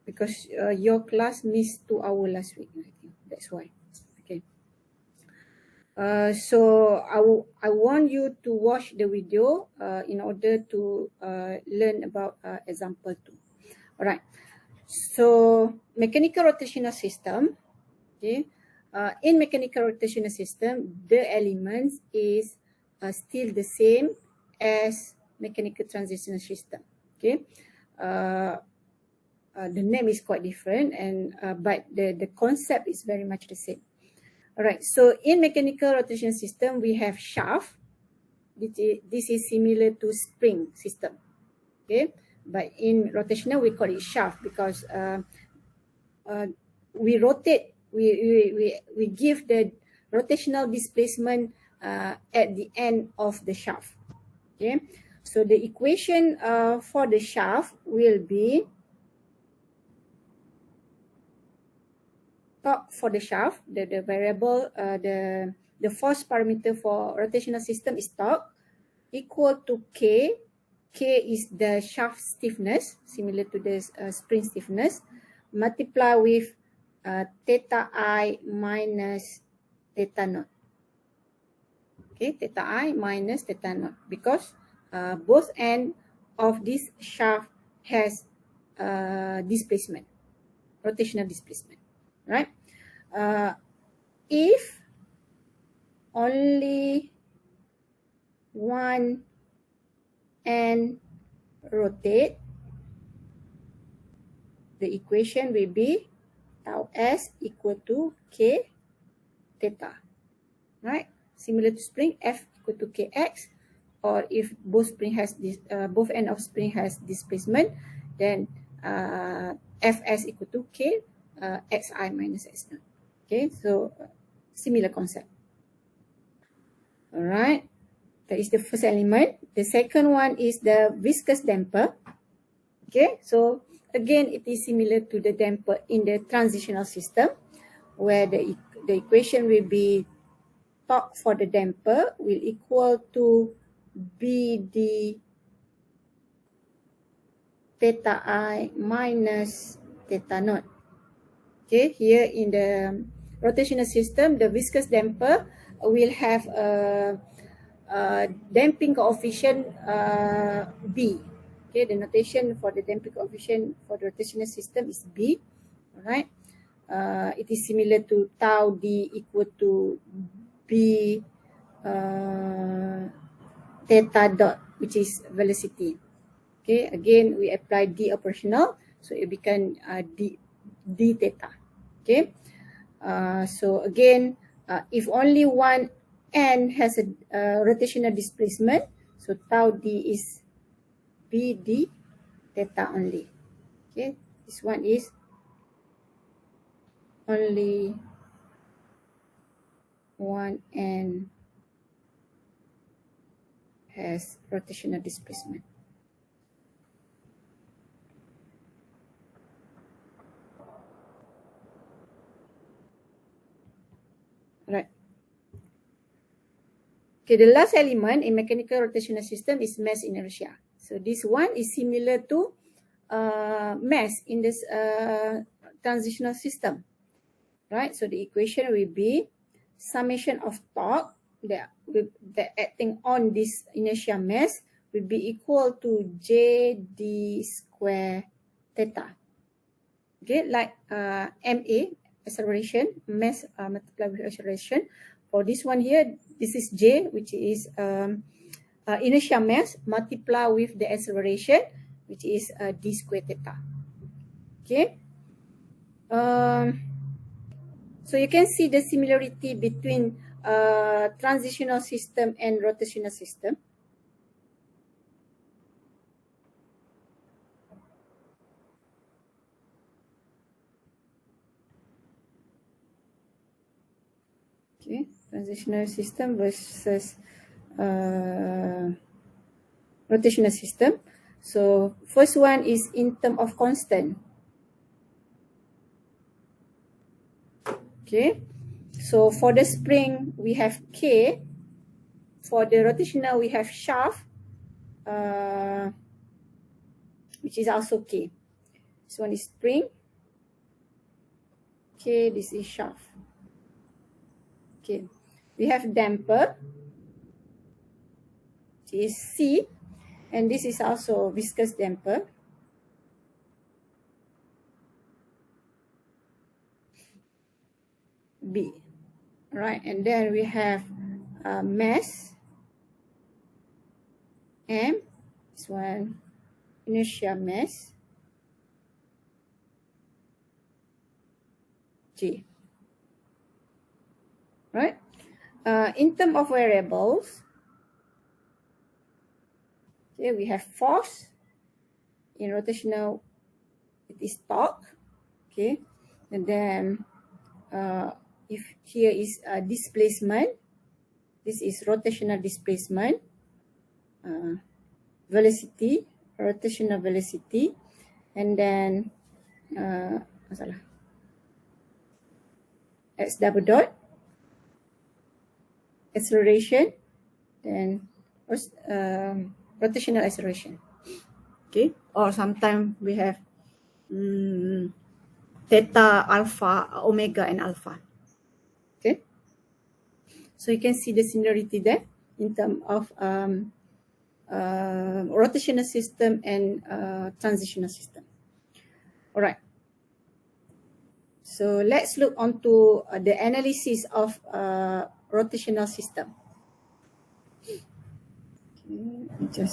because your class missed 2 hours last week, I think that's why. Okay. So I want you to watch the video in order to learn about example 2. All right. So mechanical rotational system. Okay. In mechanical rotational system, the elements is still the same as mechanical transitional system. Okay. The name is quite different, and but the concept is very much the same. All right. So in mechanical rotation system, we have shaft. This is similar to spring system. Okay. But in rotational, we call it shaft because we rotate. We give the rotational displacement at the end of the shaft. Okay. So the equation for the shaft will be torque for the shaft, the variable, the force parameter for rotational system is torque, equal to K. K is the shaft stiffness, similar to the spring stiffness, multiply with theta I minus theta naught. Okay, theta I minus theta naught, because both end of this shaft has displacement, rotational displacement. Right? If only one end rotate, the equation will be tau S equal to K theta. Right? Similar to spring, F equal to Kx, or if both spring has this, both end of spring has displacement, then Fs equal to K xi minus x naught. Okay, so similar concept. All right, that is the first element. The second one is the viscous damper. Okay, so again, it is similar to the damper in the transitional system, where the equation will be torque for the damper will equal to BD theta I minus theta naught. Okay, here in the rotational system, the viscous damper will have a damping coefficient B. Okay, the notation for the damping coefficient for the rotational system is B. All right, it is similar to tau D equal to B theta dot, which is velocity. Okay, again we apply D operational, so it become D theta. Okay, so again, if only one end has a rotational displacement, so tau D is BD theta only. Okay, this one is only one end has rotational displacement. Right. Okay, the last element in mechanical rotational system is mass inertia. So this one is similar to mass in this transitional system, right? So the equation will be summation of torque that acting on this inertia mass will be equal to JD square theta. Okay, like MA, acceleration, mass multiplied with acceleration. For this one here, this is J, which is inertia mass multiplied with the acceleration, which is D square theta. Okay. So you can see the similarity between transitional system and rotational system. Okay, transitional system versus rotational system. So first one is in terms of constant. Okay, so for the spring we have K, for the rotational we have shaft, which is also K. This one is spring. K, this is shaft. Okay, we have damper, which is C, and this is also viscous damper. B. Right, and then we have mass, M. This one, inertia mass, G. Right. In terms of variables, okay, we have force. In rotational, it is torque. Okay, and then if here is displacement, this is rotational displacement, velocity, rotational velocity, and then x double dot, acceleration, then rotational acceleration. Okay, or sometimes we have theta, alpha, omega, and alpha. Okay, so you can see the similarity there in terms of rotational system and transitional system. All right. So let's look onto the analysis of rotational system. Okay,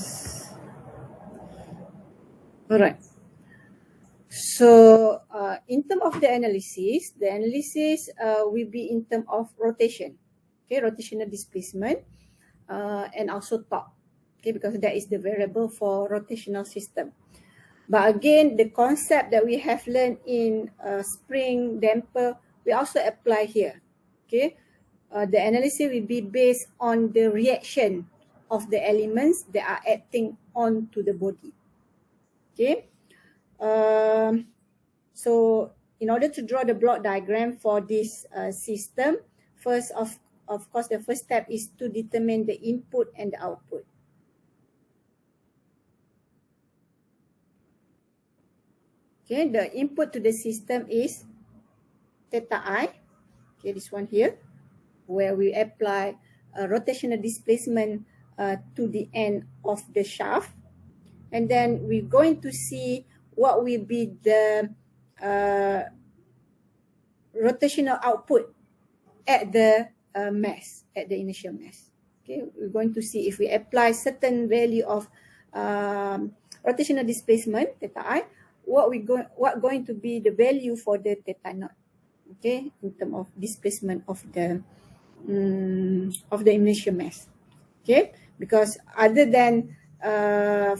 all right. So in terms of the analysis will be in terms of rotation, okay, rotational displacement, and also torque, okay, because that is the variable for rotational system. But again, the concept that we have learned in spring, damper, we also apply here, okay. The analysis will be based on the reaction of the elements that are acting onto the body, okay. So in order to draw the block diagram for this system, first of course, the first step is to determine the input and the output. Okay, the input to the system is theta I. Okay, this one here, where we apply a rotational displacement to the end of the shaft. And then we're going to see what will be the rotational output at the mass, at the initial mass. Okay, we're going to see if we apply certain value of rotational displacement, theta I, what going to be the value for the theta naught, okay, in terms of displacement of the initial mass, okay, because other than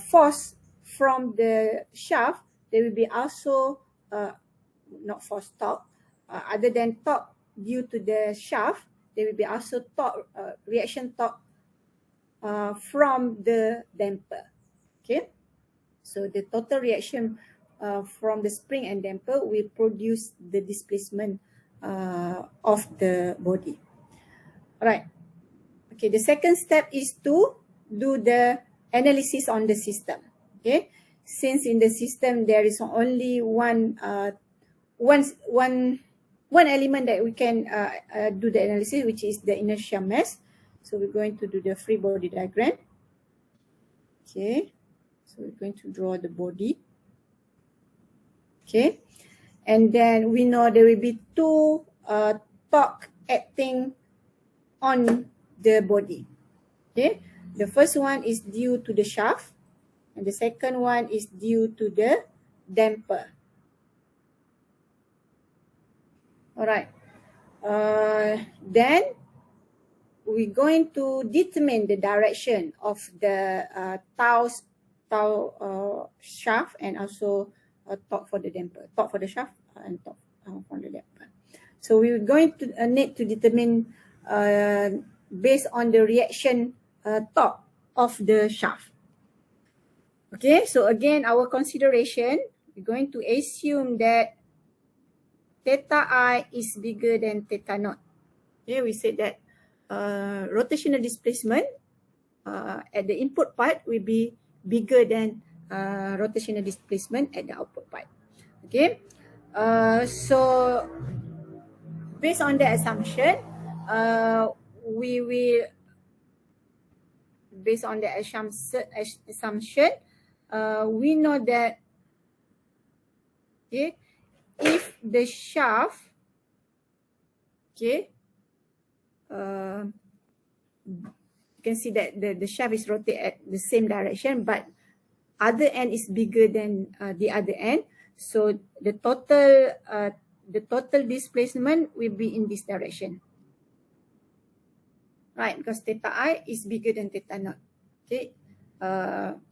force from the shaft, there will be also not force torque, other than torque due to the shaft, there will be also torque, reaction torque from the damper, okay. So the total reaction from the spring and damper will produce the displacement of the body. All right. Okay, the second step is to do the analysis on the system. Okay, since in the system there is only one element that we can do the analysis, which is the inertia mass. So we're going to do the free body diagram. Okay, so we're going to draw the body. Okay, and then we know there will be two torque acting on the body. Okay, the first one is due to the shaft, and the second one is due to the damper. All right. Then we're going to determine the direction of the tau shaft and also torque for the damper. Torque for the shaft and torque for the damper. So we're going to need to determine based on the reaction torque of the shaft. Okay, so again, our consideration, we're going to assume that theta I is bigger than theta naught. Okay, we said that rotational displacement at the input part will be bigger than rotational displacement at the output part. Okay, so based on the assumption, we will based on the assumption, we know that okay, if the shaft, okay, you can see that the shaft is rotated at the same direction, but other end is bigger than the other end. So the total displacement will be in this direction, right? Because theta I is bigger than theta naught. Okay,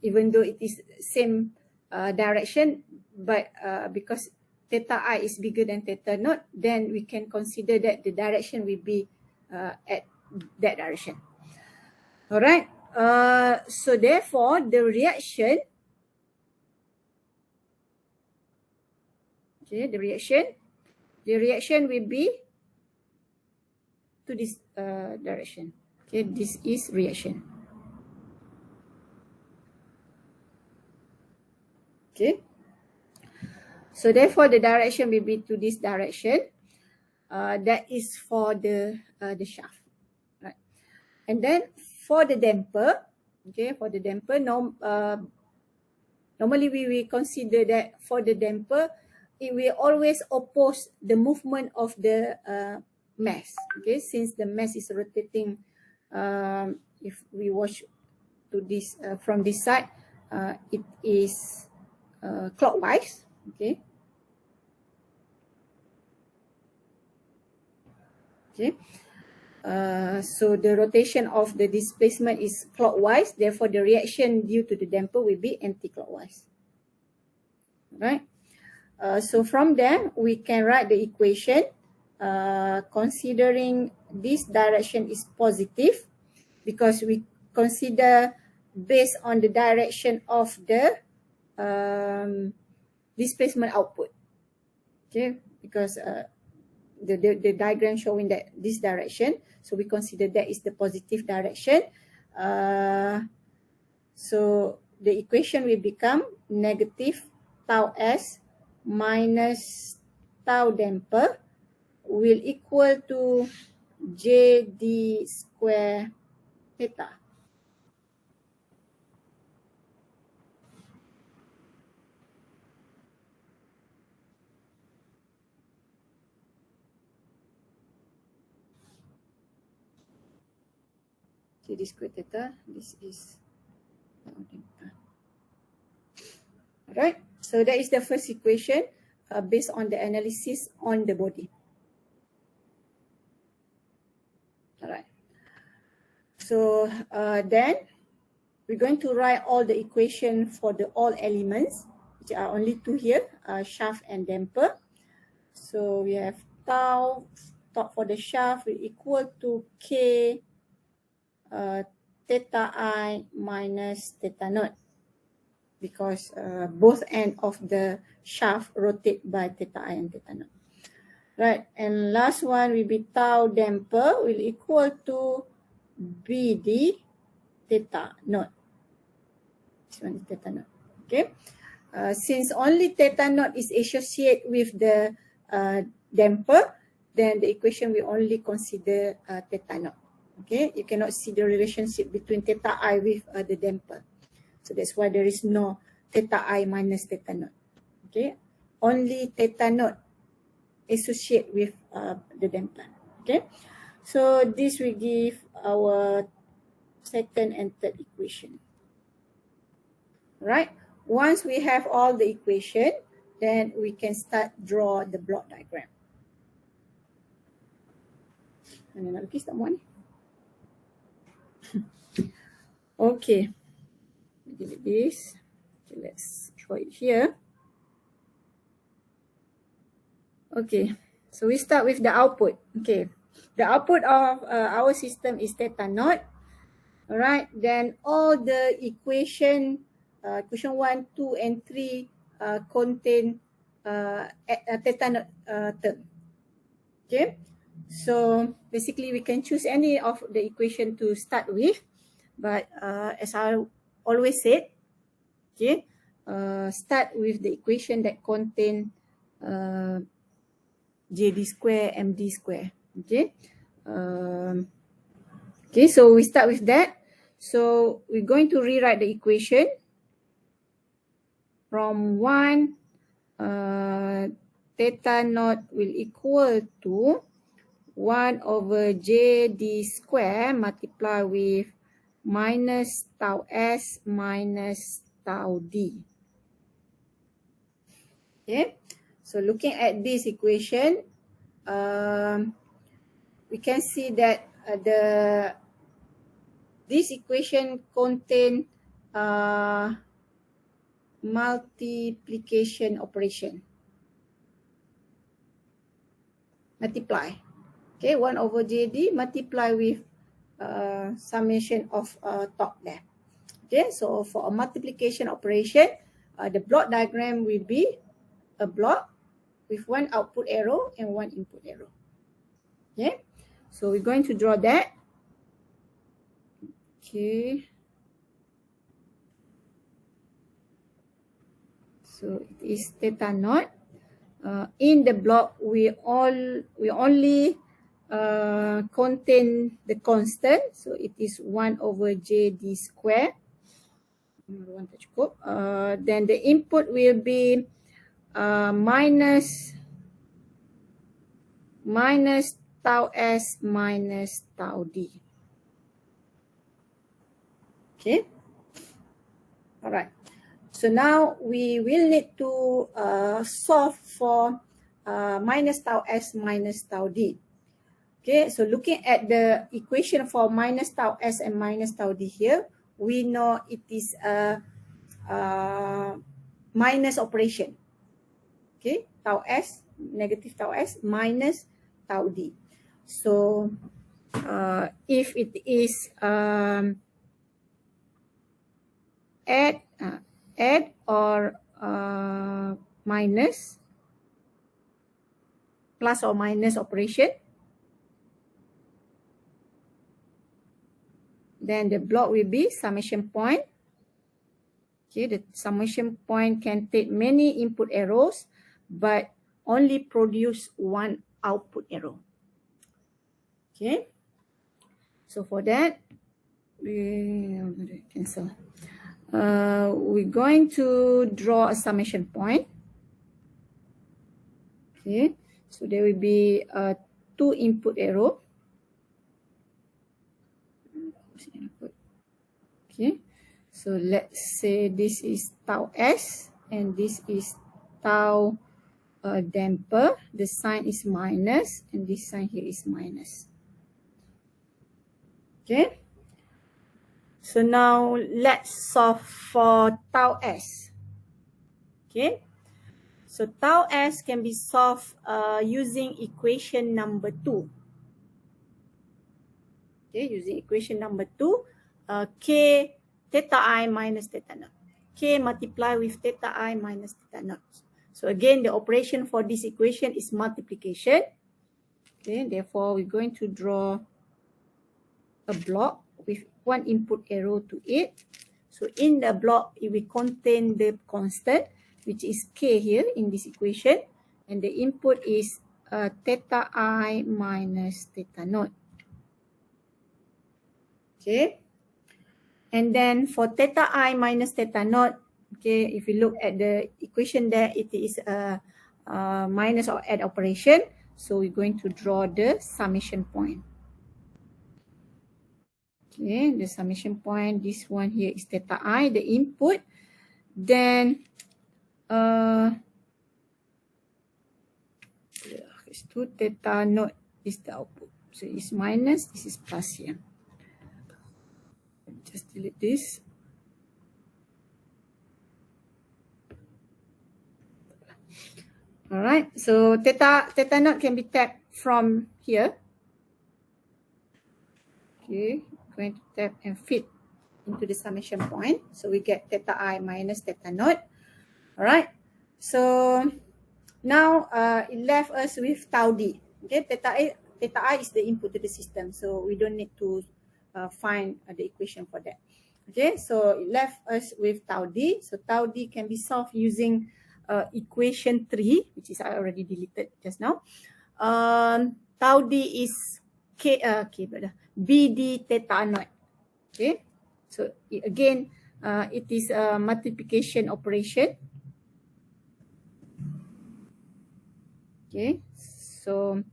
even though it is same direction, but because theta I is bigger than theta naught, then we can consider that the direction will be at that direction. All right. So therefore, the reaction, okay, the reaction will be to this direction. Okay, this is reaction. Okay. So therefore, the direction will be to this direction. That is for the shaft, right? And then for the damper, okay, for the damper, normally we will consider that for the damper, it will always oppose the movement of the mass. Okay, since the mass is rotating, if we watch to this from this side, it is clockwise. Okay. Okay. So the rotation of the displacement is clockwise. Therefore, the reaction due to the damper will be anti-clockwise. Right. So from there, we can write the equation considering this direction is positive because we consider based on the direction of the displacement output. Okay, because the diagram showing that this direction, so we consider that is the positive direction. So the equation will become negative tau s minus tau damper will equal to jd square theta. jd square theta, this is tau damper. Alright, so that is the first equation based on the analysis on the body. Alright, so then we're going to write all the equation for the all elements, which are only two here, shaft and damper. So we have tau for the shaft will equal to k theta I minus theta naught, because both end of the shaft rotate by theta I and theta naught. Right, and last one will be tau damper will equal to BD theta naught. This one is theta naught. Okay, since only theta naught is associated with the damper, then the equation will only consider theta naught. Okay, you cannot see the relationship between theta I with the damper. So that's why there is no theta I minus theta naught. Okay, only theta naught associate with the damper. Okay, so this will give our second and third equation. Right, once we have all the equation, then we can start draw the block diagram. Mana nak lukis tak muat ni? Okay, delete this. Okay, let's draw it here. Okay, so we start with the output. Okay, the output of our system is theta naught. All right, then all the equation 1, 2, and 3 contain theta naught term. Okay, so basically we can choose any of the equation to start with. But as I always said, okay, start with the equation that contain JD square, MD square. Okay. Okay, so we start with that. So we're going to rewrite the equation from 1 theta naught will equal to 1 over JD square multiply with minus tau S minus tau D. Okay, so looking at this equation, we can see that this equation contain multiplication operation. Multiply. Okay, 1 over JD multiply with summation of top there. Okay, so for a multiplication operation, the block diagram will be a block with one output arrow and one input arrow. Okay, so we're going to draw that. Okay, so it is theta naught. In the block, we only contain the constant, so it is 1 over JD square. Then the input will be minus tau S minus tau D. Okay. All right. So now we will need to solve for minus tau S minus tau D. Okay, so looking at the equation for minus tau S and minus tau D here, we know it is a minus operation. Okay, tau S, negative tau S minus tau D. So if it is add or minus, plus or minus operation, then the block will be summation point. Okay, the summation point can take many input arrows, but only produce one output arrow. Okay, so for that, we cancel. We're going to draw a summation point. Okay, so there will be two input arrow. Okay, so let's say this is tau S and this is tau damper. The sign is minus and this sign here is minus. Okay, so now let's solve for tau S. Okay, so tau S can be solved using equation number 2. Okay, using equation number 2, K theta I minus theta naught. K multiply with theta I minus theta naught. So again, the operation for this equation is multiplication. Okay, therefore we're going to draw a block with one input arrow to it. So in the block, it will contain the constant, which is K here in this equation. And the input is theta I minus theta naught. Okay. And then for theta I minus theta naught, okay, if you look at the equation there, it is a minus or add operation. So we're going to draw the summation point. Okay, the summation point, this one here is theta I, the input. Then it's 2 theta naught is the output. So it's minus, this is plus here. Just delete this. All right, so theta naught can be tapped from here. Okay, going to tap and fit into the summation point. So we get theta I minus theta naught. All right, so now it left us with tau D. Okay, theta I is the input to the system, so we don't need to find the equation for that. Okay, so it left us with tau d. So tau d can be solved using equation 3, which is I already deleted just now. Tau d is bd theta naught. Okay, so again, it is a multiplication operation. Okay, so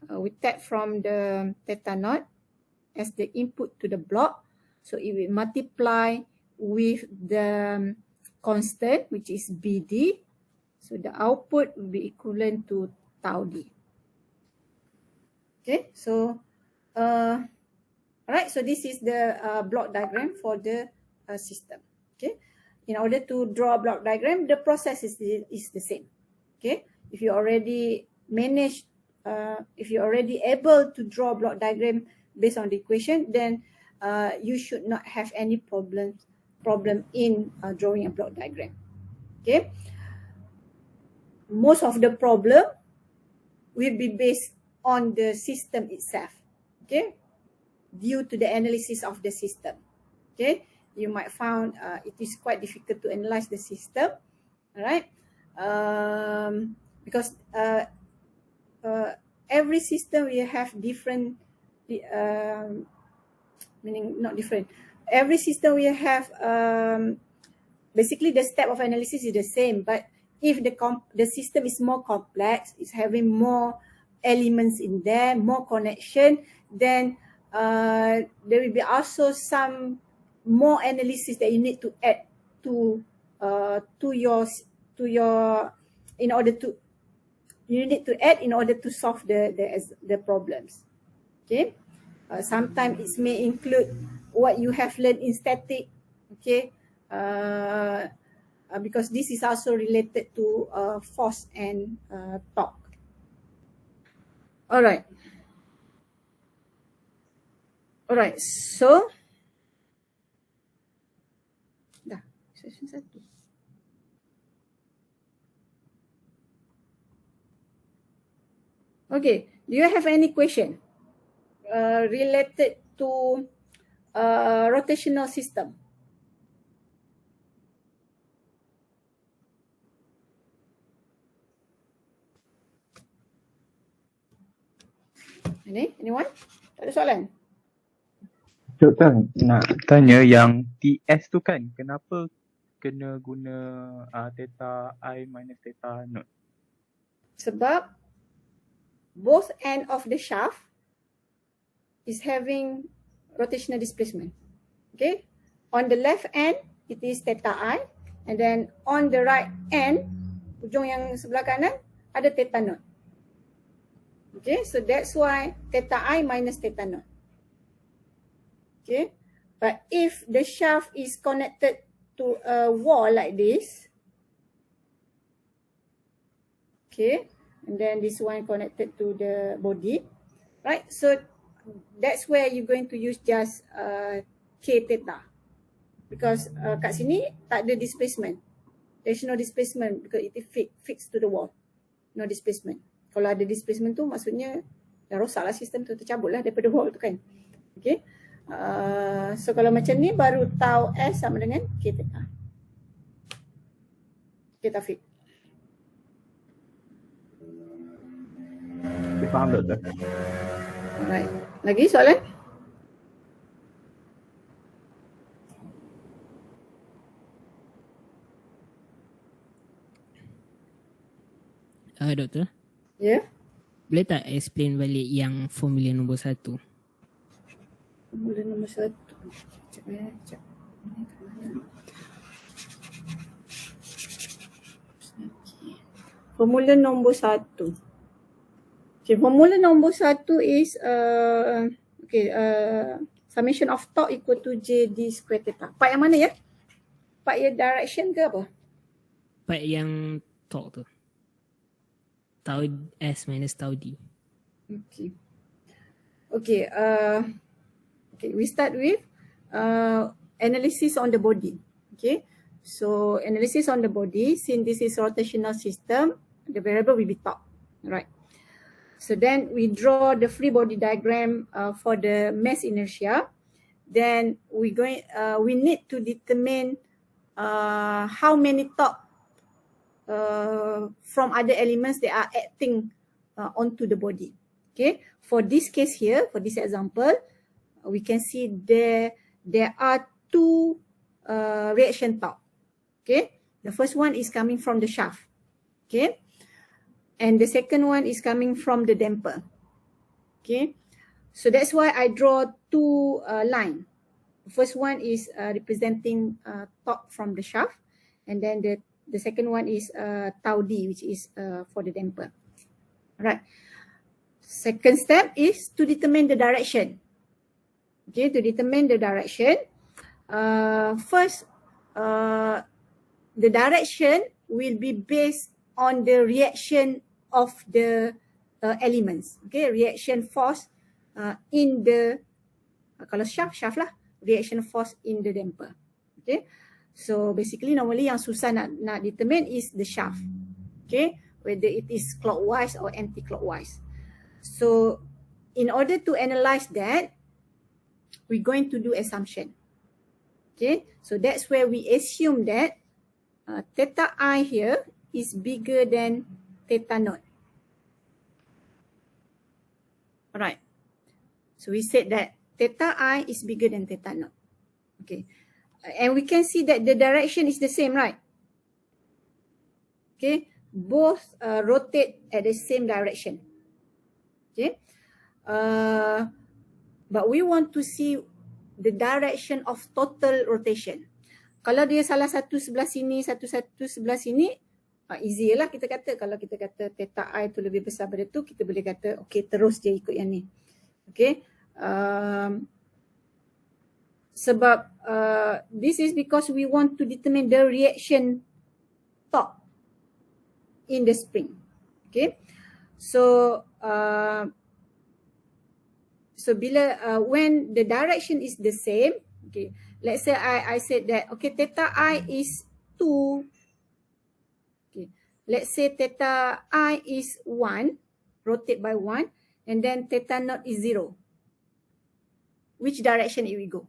we take from the theta naught as the input to the block. So it will multiply with the constant, which is BD. So the output will be equivalent to tau D. Okay, so alright, so this is the block diagram for the system. Okay, in order to draw a block diagram, the process is the same. Okay, if you already manage, if you're already able to draw a block diagram based on the equation, then you should not have any problem in drawing a block diagram. Okay, most of the problem will be based on the system itself. Okay, due to the analysis of the system. Okay, you might find it is quite difficult to analyze the system. All right, because every system will have different, meaning not different. Every system will have basically the step of analysis is the same, but if the system is more complex, it's having more elements in there, more connection, then there will be also some more analysis that you need to add to your in order to solve the problems. Okay, sometimes it may include what you have learned in static. Okay, because this is also related to force and torque. Alright, so dah session 1. Okay, do you have any question related to rotational system? Anyone? Tak ada soalan? Doktor, nak tanya yang TS tu kan, kenapa kena guna theta I minus theta naught? Sebab both end of the shaft is having rotational displacement. Okay, on the left end it is theta I, and then on the right end, ujung yang sebelah kanan ada theta naught. Okay, so that's why theta I minus theta naught. Okay, but if the shaft is connected to a wall like this, okay, and then this one connected to the body, right? So that's where you're going to use just K theta, because kat sini tak ada displacement. There's no displacement because it is fixed to the wall. No displacement. Kalau ada displacement tu maksudnya dah rosak lah sistem tu, tercabut lah daripada wall tu kan. Okay. So kalau macam ni baru tau S sama dengan K theta. Okay, Taufik. Faham tak? Alright. Lagi soalan? Doktor? Ya? Yeah? Boleh tak explain balik yang formula nombor 1? Formula nombor 1. Sekejap. Formula nombor 1. Okay, formula nombor 1 is summation of torque equal to JD square theta. Part yang mana ya? Part yang direction ke apa? Part yang torque tu. Tau S minus tau D. Okay. Okay, we start with analysis on the body. Okay, so analysis on the body, since this is rotational system, the variable will be torque, right? So then we draw the free body diagram for the mass inertia, then we need to determine how many torque from other elements that are acting onto the body. Okay, for this case here, for this example, we can see there are two reaction torque. Okay, the first one is coming from the shaft. Okay, and the second one is coming from the damper. Okay, so that's why I draw two lines. The first one is representing torque from the shaft, and then the second one is tau d, which is for the damper. Alright. Second step is to determine the direction. Okay, to determine the direction, first, the direction will be based on the reaction of the elements. Okay, reaction force in the kalau shaft lah, reaction force in the damper. Okay, so basically normally yang susah nak determine is the shaft. Okay, whether it is clockwise or anti-clockwise. So in order to analyze that, we're going to do assumption. Okay, so that's where we assume that theta I here is bigger than theta naught. Alright, so we said that theta I is bigger than theta naught. Okay, and we can see that the direction is the same, right? Okay, both rotate at the same direction. Okay, but we want to see the direction of total rotation. Kalau dia salah satu sebelah sini, satu sebelah sini, easy lah kita kata. Kalau kita kata theta I tu lebih besar daripada tu, kita boleh kata okay, terus je ikut yang ni. Okay, sebab this is because we want to determine the reaction torque in the spring. Okay, so bila when the direction is the same, okay, let's say I said that okay, theta I is 2. Okay, let's say theta I is 1, rotate by 1, and then theta naught is 0. Which direction it will go?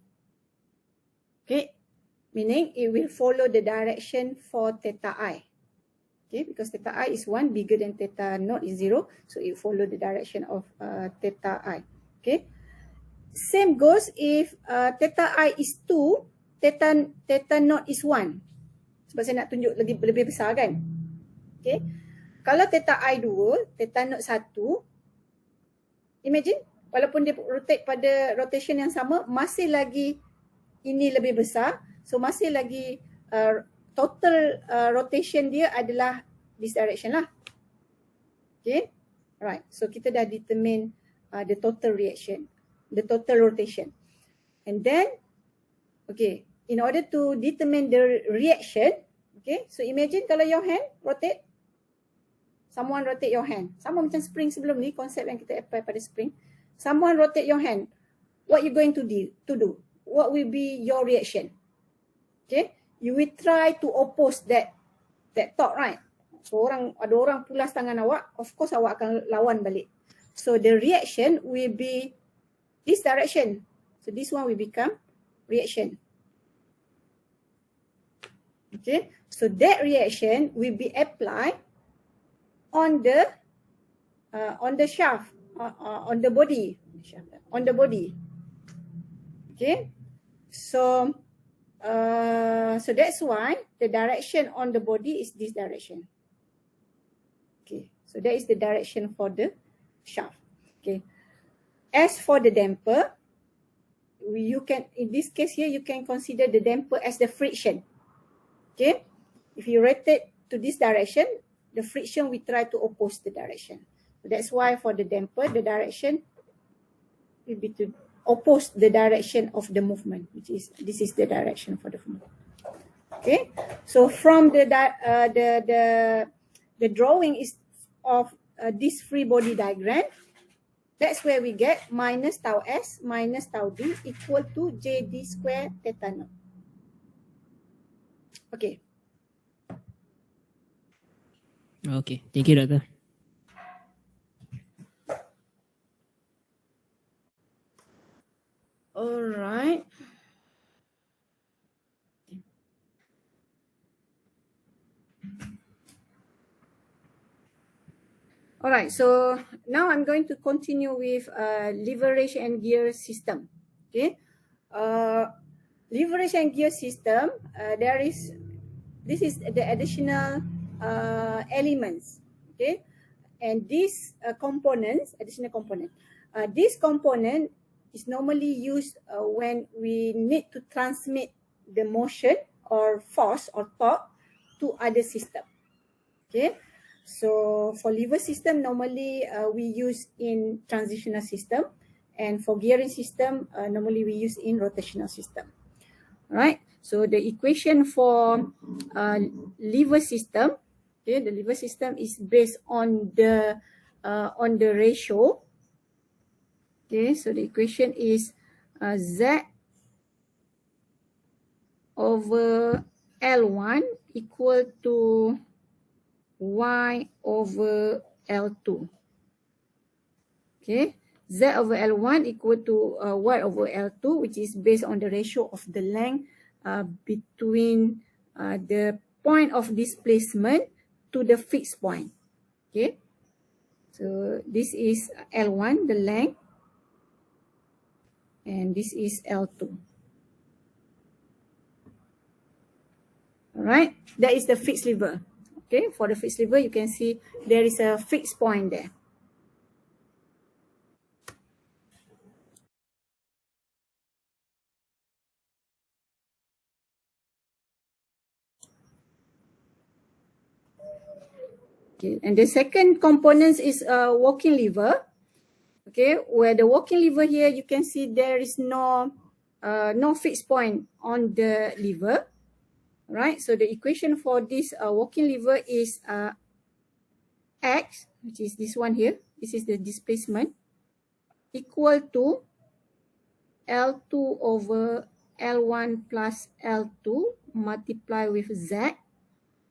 Okay, meaning it will follow the direction for theta I. Okay, because theta I is 1 bigger than theta naught is 0, so it follow the direction of theta I. Okay, same goes if theta I is 2, theta naught is 1. Sebab saya nak tunjuk lebih besar kan. Okay, kalau theta I 2, theta naught 1, imagine walaupun dia rotate pada rotation yang sama, masih lagi ini lebih besar. So masih lagi total rotation dia adalah this direction lah. Okay, right. So kita dah determine the total reaction, the total rotation. And then, okay, in order to determine the reaction, okay, so imagine kalau your hand rotate, someone rotate your hand. Sama macam spring sebelum ni, konsep yang kita apply pada spring. Someone rotate your hand. What you going to do? What will be your reaction? Okay, you will try to oppose that torque, right? So ada orang pulas tangan awak, of course awak akan lawan balik. So the reaction will be this direction. So this one will become reaction. Okay, so that reaction will be applied on the shaft, on the body, Okay, so that's why the direction on the body is this direction. Okay, so that is the direction for the shaft. Okay, as for the damper, you can, in this case here, you can consider the damper as the friction. Okay, if you rotate to this direction, the friction will try to oppose the direction. So that's why for the damper, the direction will be to oppose the direction of the movement, which is this is the direction for the movement. Okay, so from the drawing is of this free body diagram, that's where we get minus tau S minus tau D equal to JD square theta naught. Okay. Okay, thank you, Doctor. Alright. All right, so now I'm going to continue with leverage and gear system. Okay, leverage and gear system. This is the additional elements. Okay, and these additional component. This component is normally used when we need to transmit the motion or force or torque to other system. Okay, so for lever system, normally we use in transitional system, and for gearing system, normally we use in rotational system. All right, so the equation for lever system, okay, the lever system is based on the ratio. Okay, so the equation is Z over L1 equal to Y over L2. Okay, Z over L1 equal to Y over L2, which is based on the ratio of the length between the point of displacement to the fixed point. Okay, so this is L1, the length, and this is L2. All right, that is the fixed lever. Okay, for the fixed lever, you can see there is a fixed point there. Okay, and the second component is a walking lever. Okay, where the walking lever here, you can see there is no fixed point on the lever. Right, so the equation for this walking lever is X, which is this one here. This is the displacement, equal to L2 over L1 plus L2 multiply with Z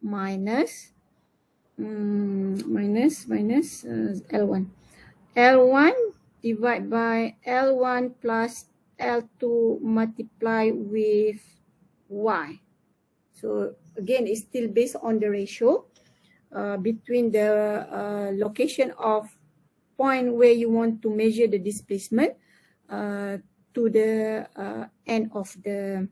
minus L1. L1 divided by L1 plus L2 multiply with Y. So again, it's still based on the ratio between the location of point where you want to measure the displacement to the end of the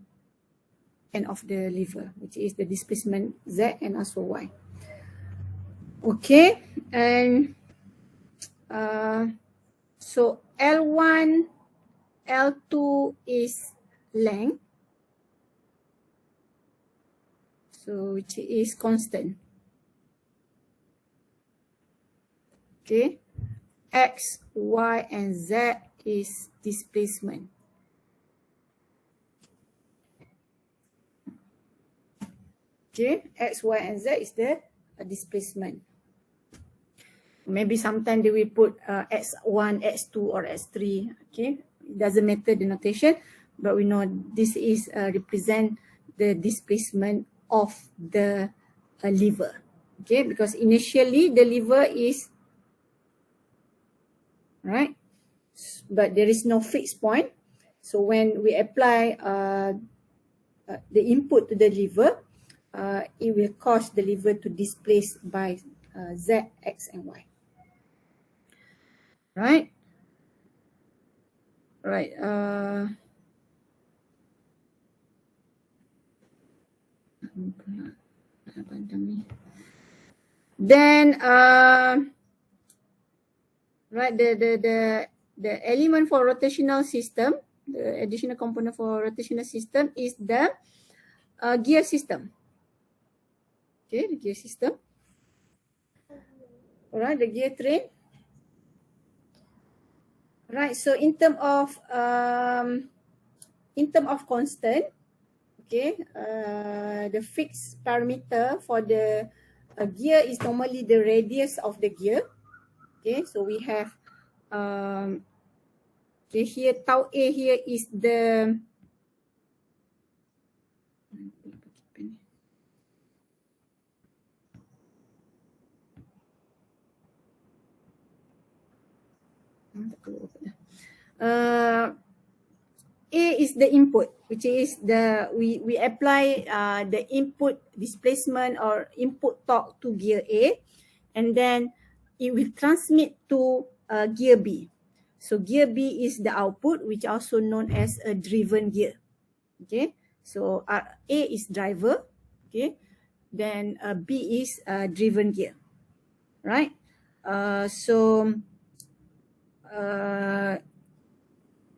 lever, which is the displacement Z and also Y. Okay, and so L1, L2 is length, so which is constant. Okay, X, Y, and Z is displacement. Okay, X, Y, and Z is the displacement. Maybe sometimes they will put X1, X2, or X3. Okay, it doesn't matter the notation, but we know this is represent the displacement of the lever. Okay, because initially the lever is right, but there is no fixed point. So when we apply the input to the lever, it will cause the lever to displace by Z, X, and Y. Right? Right. Then right, the element for rotational system, the additional component for rotational system is the gear system. Okay, the gear system. All right, the gear train. Right, so in terms of constant, okay, the fixed parameter for the gear is normally the radius of the gear. Okay, so we have okay, here tau A here is the A is the input, which is the we apply the input displacement or input torque to gear A, and then it will transmit to gear B. So gear B is the output, which also known as a driven gear. Okay, so A is driver. Okay, then B is driven gear, right?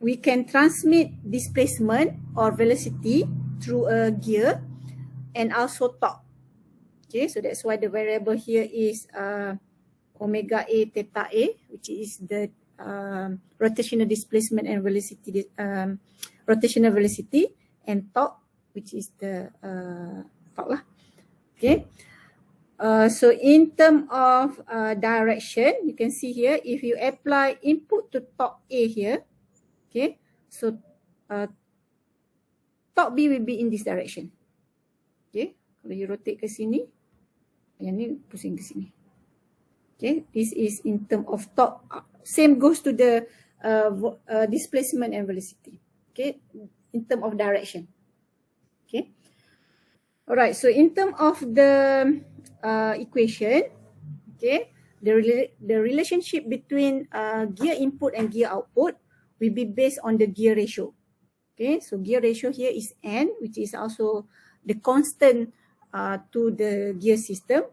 We can transmit displacement or velocity through a gear and also torque. Okay, so that's why the variable here is omega A theta A, which is the rotational displacement and velocity, rotational velocity, and torque, which is the torque lah. Okay. So in terms of direction, you can see here, if you apply input to torque A here, okay, so torque B will be in this direction. Okay, kalau you rotate ke sini, yang ni pusing ke sini. Okay, this is in terms of torque. Same goes to the displacement and velocity. Okay, in terms of direction. Okay. Alright, so in terms of the equation, okay, the relationship between gear input and gear output will be based on the gear ratio. Okay, so gear ratio here is N, which is also the constant to the gear system.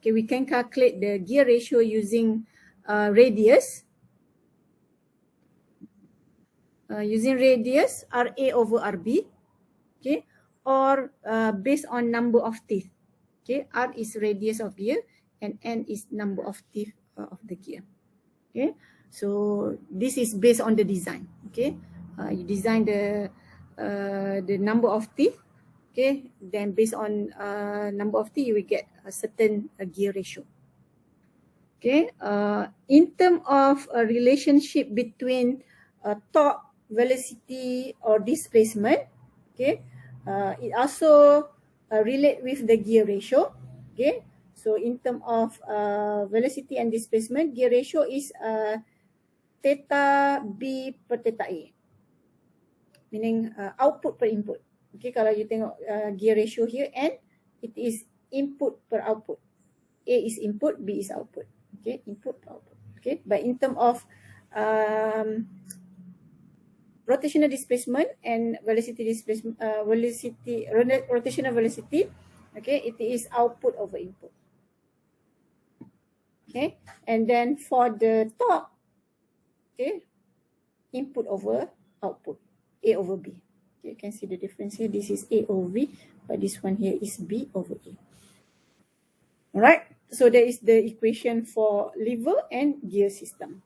Okay, we can calculate the gear ratio using radius. Using radius RA over RB. Okay, or based on number of teeth. Okay, R is radius of gear and N is number of teeth of the gear. Okay, so this is based on the design. Okay, you design the number of teeth. Okay, then based on number of teeth, you will get a certain gear ratio. Okay, in terms of a relationship between torque, velocity, or displacement, okay, it also relate with the gear ratio. Okay, so in terms of velocity and displacement, gear ratio is theta B per theta A, meaning output per input. Okay, kalau you tengok gear ratio here, N, it is input per output. A is input, B is output. Okay, input per output. Okay, but in terms of rotational displacement and velocity displacement, rotational velocity, okay, it is output over input. Okay, and then for the torque, okay, input over output, A over B. Okay, you can see the difference here. This is A over B, but this one here is B over A. All right, so that is the equation for lever and gear system.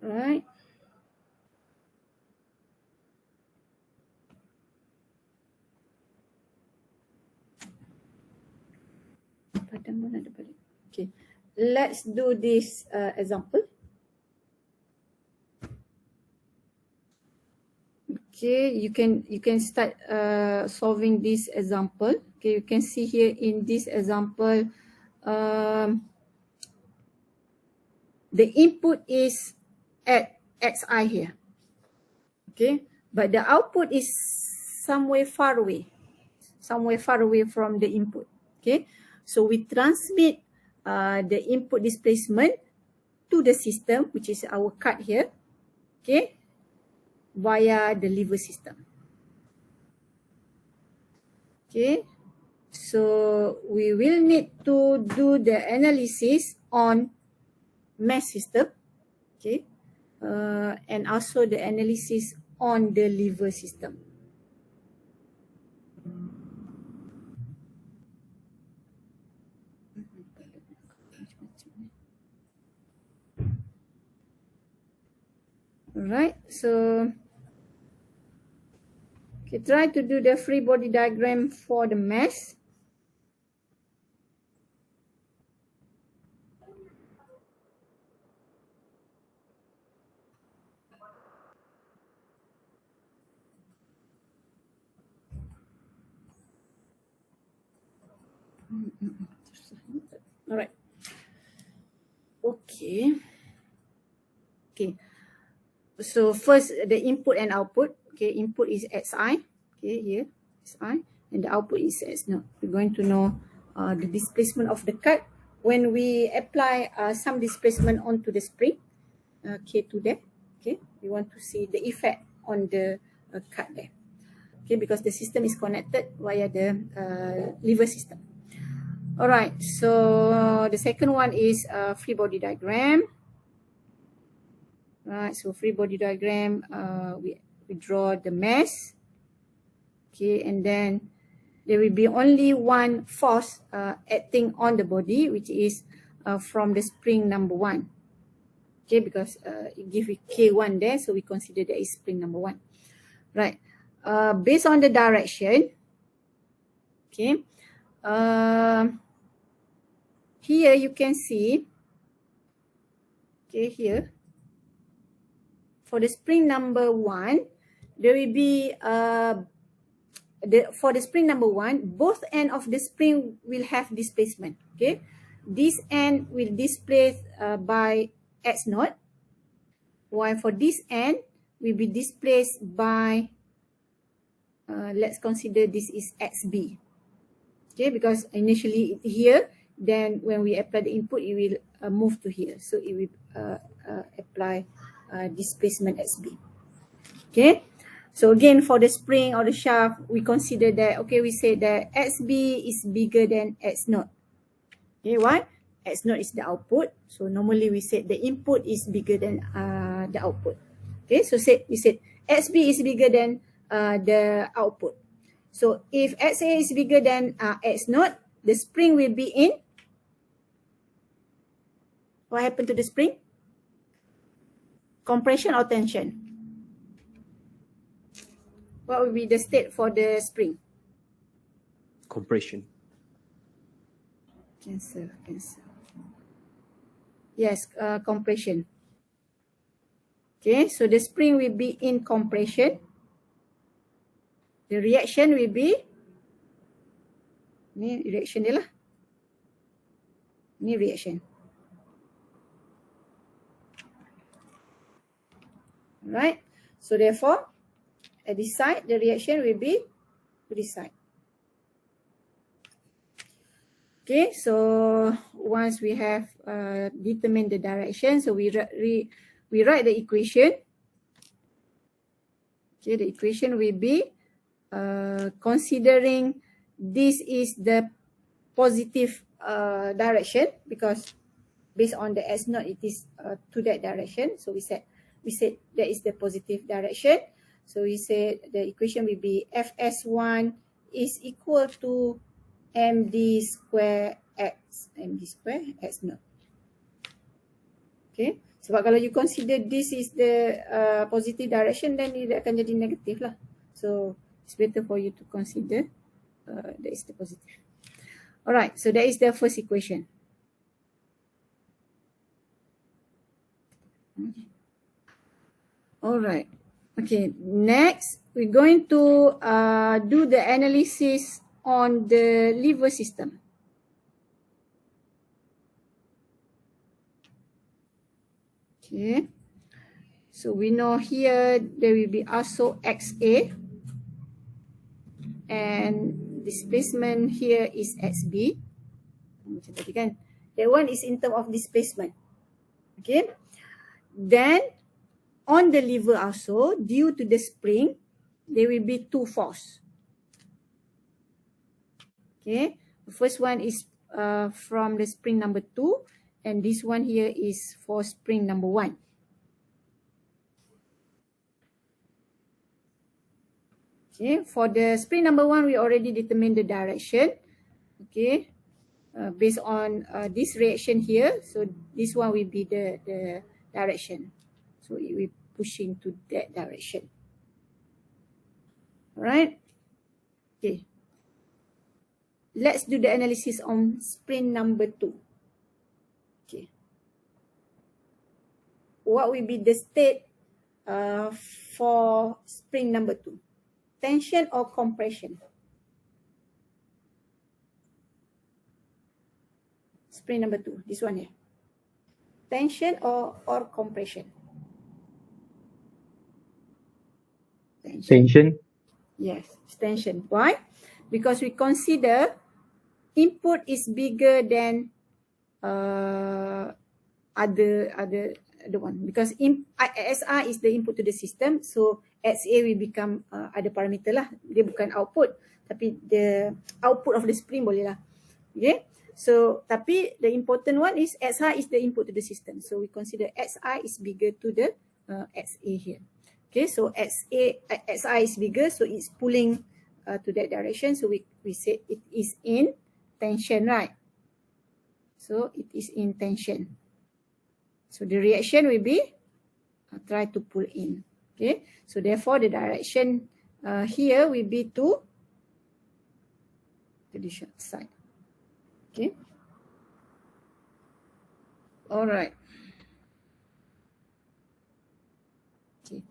Right. Okay, let's do this example. Okay, you can start solving this example. Okay, you can see here in this example, the input is at xi here. Okay, but the output is somewhere far away from the input. Okay, so we transmit the input displacement to the system, which is our cut here. Okay, via the lever system. Okay, so we will need to do the analysis on mesh system, okay, and also the analysis on the lever system. Alright, so okay, try to do the free body diagram for the mesh. Alright. Okay. Okay. So first, the input and output. Okay, input is Xi. Okay, here Xi, and the output is S0. We're going to know the displacement of the cut when we apply some displacement onto the spring, K2 there. Okay, we want to see the effect on the cut there. Okay, because the system is connected via the lever system. All right, so the second one is free body diagram. Right, so free body diagram, we draw the mass. Okay, and then there will be only one force acting on the body, which is from the spring number 1. Okay, because it gives you K1 there, so we consider that is spring number 1. Right, based on the direction, okay, here you can see, okay, here, for the spring number 1, there will be, for the spring number 1, both end of the spring will have displacement, okay. This end will displace by X naught, while for this end will be displaced by, let's consider this is XB, okay, because initially it here, then when we apply the input, it will move to here, so it will apply displacement XB. Okay, so again for the spring or the shaft, we consider that, okay, we say that XB is bigger than X naught. Okay, why? X naught is the output, so normally we say the input is bigger than the output. Okay, so we said XB is bigger than the output. So if XA is bigger than X naught, the spring will be in, what happened to the spring? Compression or tension? What will be the state for the spring? Compression. Cancel. Yes, compression. Okay, so the spring will be in compression. The reaction will be, ni reaction dia lah. Ni reaction. Right, so therefore, at this side, the reaction will be to this side. Okay, so once we have determined the direction, so we write the equation. Okay, the equation will be considering this is the positive direction, because based on the S naught, it is to that direction. So we said that is the positive direction. So we said the equation will be Fs1 is equal to md square x naught. Okay, sebab kalau you consider this is the positive direction, then it akan jadi negative lah. So it's better for you to consider that is the positive. Alright, so that is the first equation. Alright, okay, next we're going to do the analysis on the lever system. Okay, so we know here there will be also XA and displacement here is XB. Macam tadi kan, that one is in terms of displacement. Okay, then on the lever also, due to the spring, there will be two force. Okay, the first one is from the spring number 2, and this one here is for spring number 1. Okay, for the spring number 1, we already determined the direction. Okay, based on this reaction here, so this one will be the direction. So it will pushing to that direction. Alright. Okay. Let's do the analysis on spring number 2. Okay. What will be the state for spring number 2? Tension or compression? Spring number 2, this one here. Tension or compression? Tension. Yes, tension. Why? Because we consider input is bigger than other one, because SR is the input to the system, so XA will become other parameter lah. Dia bukan output, tapi the output of the spring boleh lah. Okay, so tapi the important one is XR is the input to the system, so we consider XI is bigger to the XA here. Okay, so XI is bigger, so it's pulling to that direction, so we say it is in tension, right? So it is in tension. So the reaction will be try to pull in. Okay, so therefore the direction here will be to the short side. Okay. All right. Okay.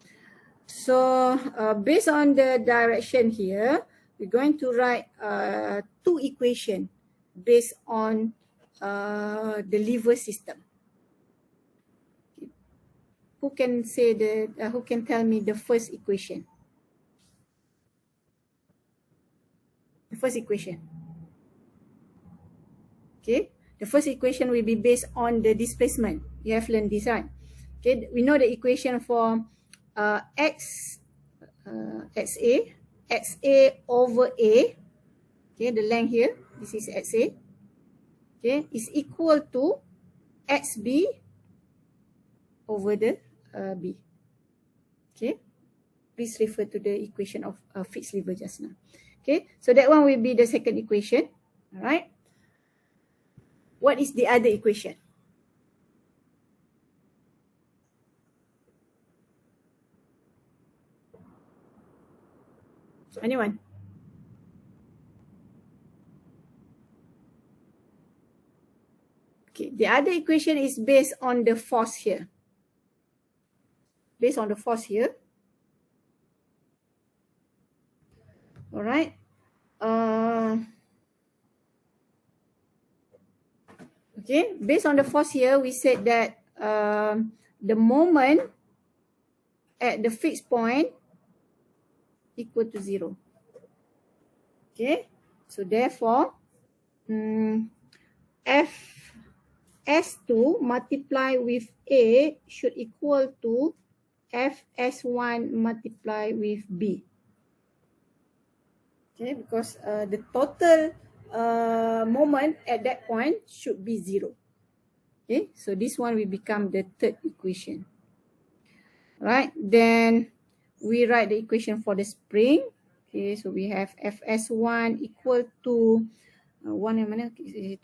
So based on the direction here, we're going to write two equations based on the lever system. Who can say who can tell me the first equation? The first equation. Okay, the first equation will be based on the displacement. You have learned this, right? Okay, we know the equation for XA over A. Okay, the length here, this is XA. Okay, is equal to XB over the B. Okay, please refer to the equation of fixed lever just now. Okay, so that one will be the second equation. All right. What is the other equation? Anyone? Okay, the other equation is based on the force here. Based on the force here. All right. Okay, based on the force here, we said that the moment at the fixed point equal to 0. Okay, so therefore, Fs2 multiply with A should equal to Fs1 multiply with B. Okay, because the total moment at that point should be 0. Okay, so this one will become the third equation. Right, then we write the equation for the spring. Okay, so we have Fs1 equal to K1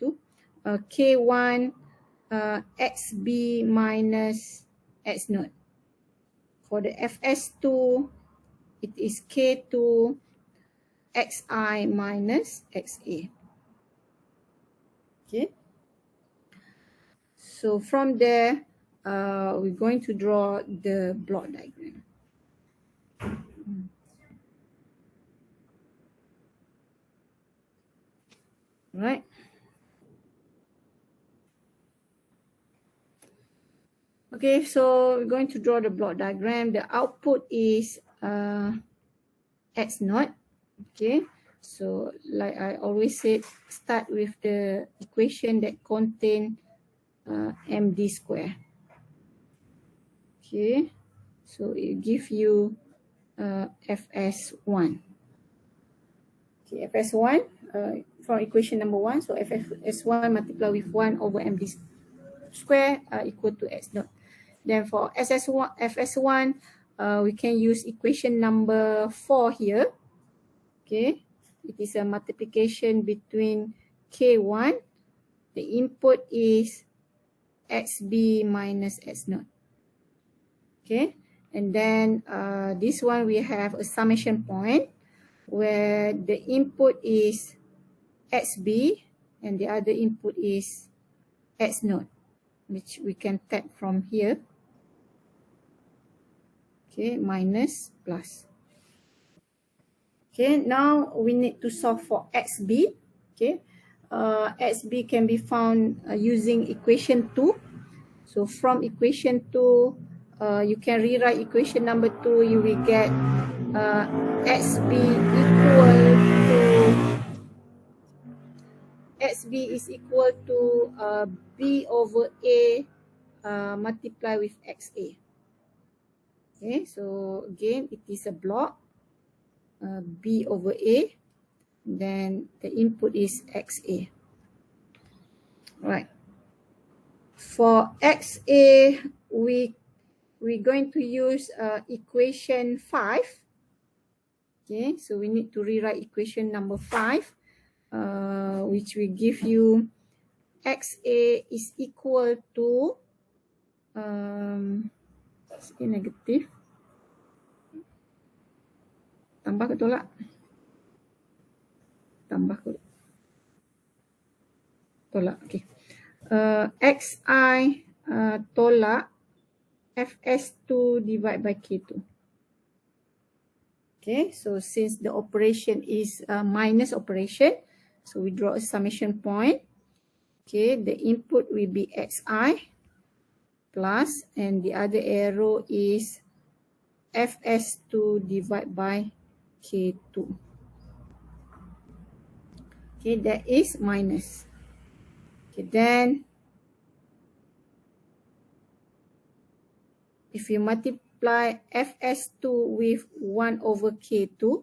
XB minus X naught. For the Fs2, it is K2 Xi minus Xa. Okay. So from there, we're going to draw the block diagram. Right. Okay, so we're going to draw the block diagram. The output is X naught. Okay, so like I always said, start with the equation that contain md square. Okay, so it gives you Fs1. Okay, Fs1 from equation number 1. So Fs1 multiplied with 1 over md square equal to X naught. Then for Fs1, we can use equation number 4 here. Okay, it is a multiplication between K1. The input is XB minus X naught. Okay, and then this one we have a summation point where the input is XB and the other input is X naught, which we can take from here. Okay, minus plus. Okay, now we need to solve for XB. Okay, XB can be found using equation 2. So from equation 2, you can rewrite equation number 2. You will get XB equal to XB is equal to B over A multiply with XA. Okay, so again, it is a block, B over A, then the input is XA. Right. For XA, we're going to use equation 5. Okay, so we need to rewrite equation number 5, which will give you XA is equal to negative. Tambah ke tolak? Tambah ke tolak? Okay. XI tolak FS2 divided by K2. Okay, so since the operation is minus operation, so we draw a summation point. Okay, the input will be XI plus, and the other arrow is FS2 divided by K2. Okay, that is minus. Okay, then if you multiply FS2 with 1 over K2,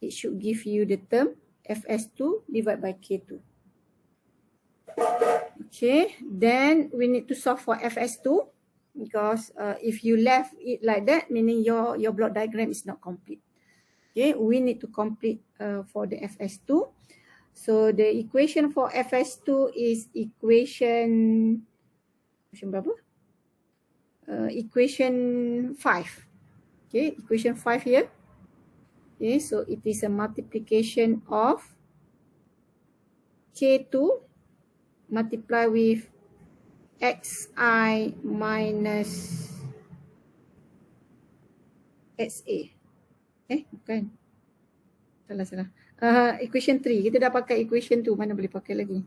it should give you the term FS2 divided by K2. Okay, then we need to solve for FS2 because if you left it like that, meaning your block diagram is not complete. Okay, we need to complete for the FS2. So the equation for FS2 is equation berapa? Equation 5. Okay, equation 5 here. Okay, so it is a multiplication of K2 multiply with XI minus XA. Bukan. Salah. Equation 3. Kita dah pakai equation 2. Mana boleh pakai lagi?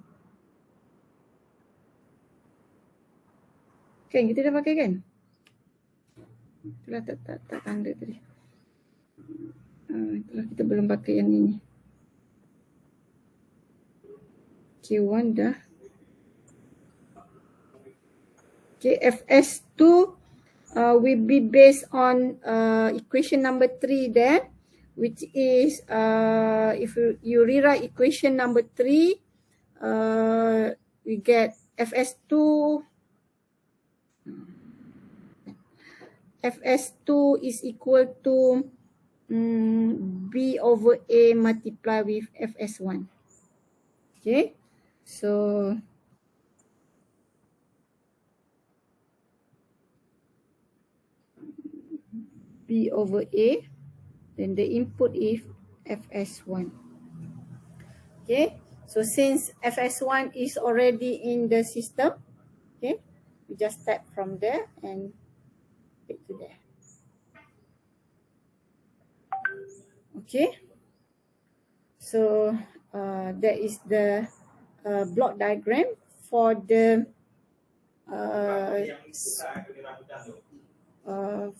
Kan, kita dah pakai kan? Itulah tak tanda tadi. Itulah kita belum pakai yang ini. K1 dah. Okay, FS2 will be based on equation number 3 there, which is if you rewrite equation number 3, we get FS2 is equal to B over A multiply with FS1. Okay, so B over A, then the input is FS1. Okay, so since FS1 is already in the system, okay, we just start from there and take to there. Okay, so that is the block diagram for the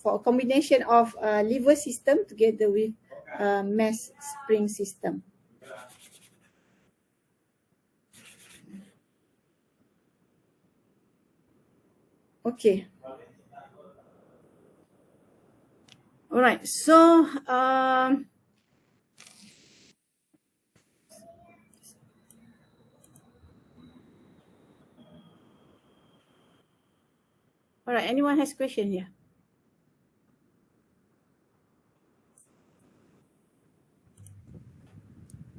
for a combination of lever system together with mesh spring system. Okay. All right. So all right. Anyone has question here?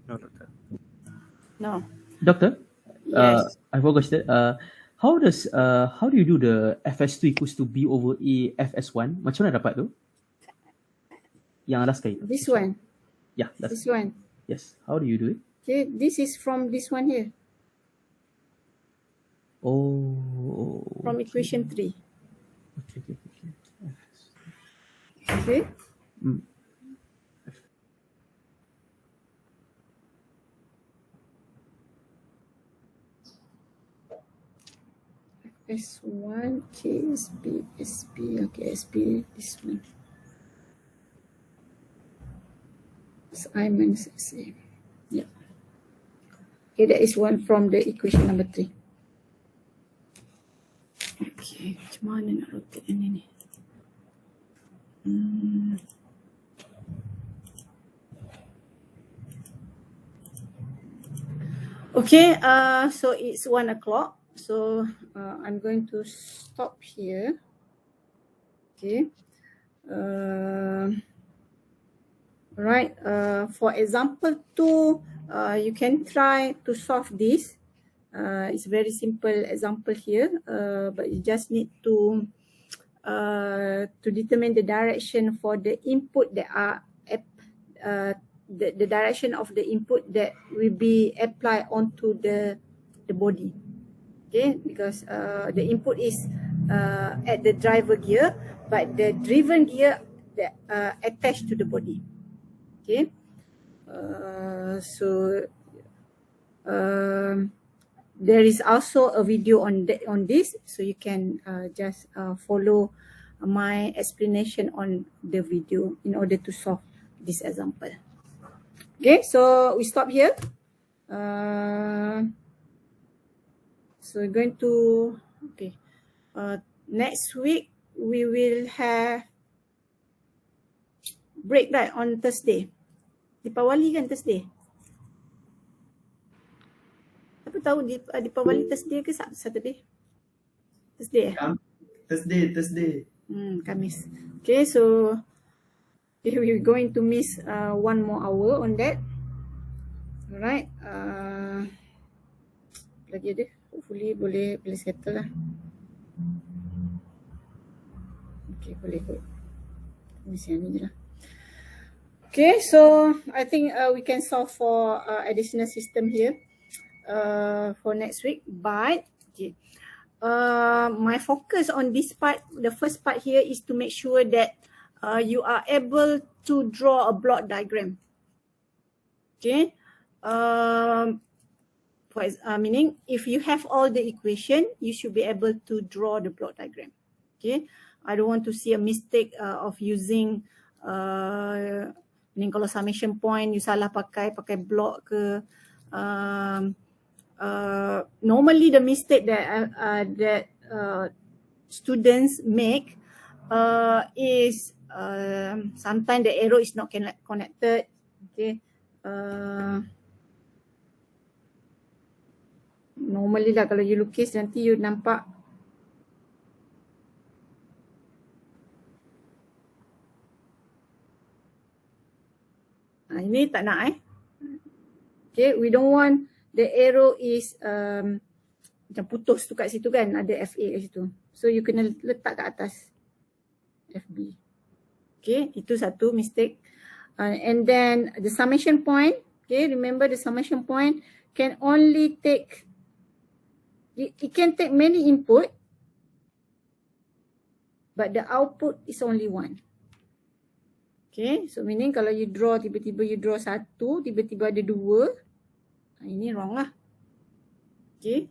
No, doctor. No. Doctor, Yes. I have a question. How do you do the FS2 equals to B over A FS1? Macam mana dapat tu? Yang last kali tu. This one. Yeah, This one. Yes. How do you do it? Okay. This is from this one here. Oh. From equation 3. Okay. Okay. S1, KSB, SB, okay, SB, this one. SI minus SA. Yeah. Okay, that is one from the equation number 3. Okay, macam mana nak rotate yang ni? Okay, so it's 1 o'clock. So I'm going to stop here. Okay. Right. For example 2, you can try to solve this. It's very simple example here, but you just need to determine the direction for the input that are the direction of the input that will be applied onto the body. Okay, because the input is at the driver gear, but the driven gear that attached to the body. Okay, so there is also a video on this, so you can just follow my explanation on the video in order to solve this example. Okay, so we stop here. So we're going to, okay, next week we will have break, right, on Thursday. Deepawali kan Thursday? Apa tahu Deepawali Thursday ke Saturday? Thursday eh? Thursday. Kamis. Okay, so we're going to miss 1 more hour on that. Alright. Lagi ada. Hopefully boleh settle lah. Okay, boleh kot. Mesti ni je lah. Okay, so I think we can solve for additional system here for next week. But okay, my focus on this part, the first part here, is to make sure that you are able to draw a block diagram. Okay, meaning if you have all the equation, you should be able to draw the block diagram. Okay, I don't want to see a mistake of using meaning kalau summation point you salah pakai block ke. Normally the mistake that students make is sometimes the arrow is not connected. Okay, normally lah kalau you lukis nanti you nampak ini tak nak okay, we don't want the arrow is macam putus tu kat situ kan, ada FA kat situ, so you kena letak kat atas FB. Okay, itu satu mistake. And then the summation point, okay, remember the summation point can only take, it can take many input, but the output is only 1. Okay, so meaning kalau you draw, tiba-tiba you draw 1, tiba-tiba ada 2, ini wrong lah. Okay,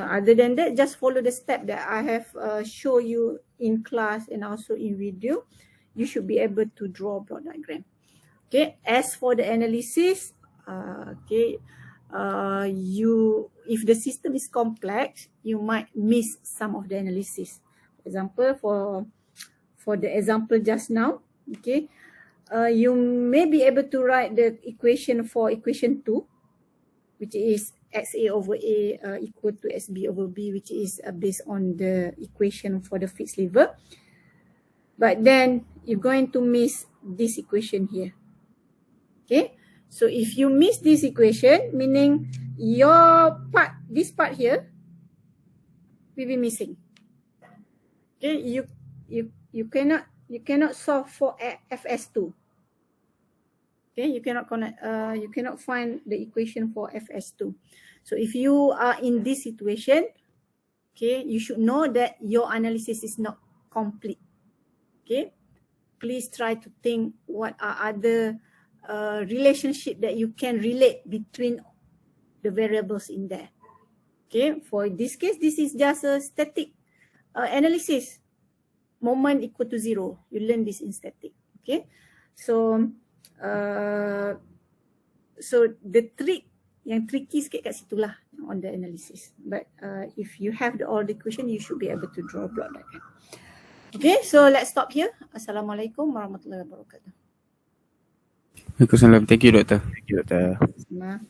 other than that, just follow the step that I have show you in class and also in video. You should be able to draw block diagram. Okay, as for the analysis, okay, if the system is complex, you might miss some of the analysis. For example, for the example just now, okay, you may be able to write the equation for equation 2, which is XA over A equal to SB over B, which is based on the equation for the fixed lever. But then you're going to miss this equation here. Okay, so if you miss this equation, meaning your part, this part here, will be missing. Okay, you cannot solve for FS2. Okay, you cannot find the equation for FS2. So if you are in this situation, okay, you should know that your analysis is not complete. Okay, please try to think what are other relationship that you can relate between the variables in there. Okay, for this case, this is just a static analysis. Moment equal to 0. You learn this in static. Okay, so so the trick yang tricky sikit kat situlah on the analysis. But if you have all the equation, you should be able to draw a block diagram. Okay, so let's stop here. Assalamualaikum warahmatullahi wabarakatuh. Waalaikumsalam. Thank you, Doktor. Sama.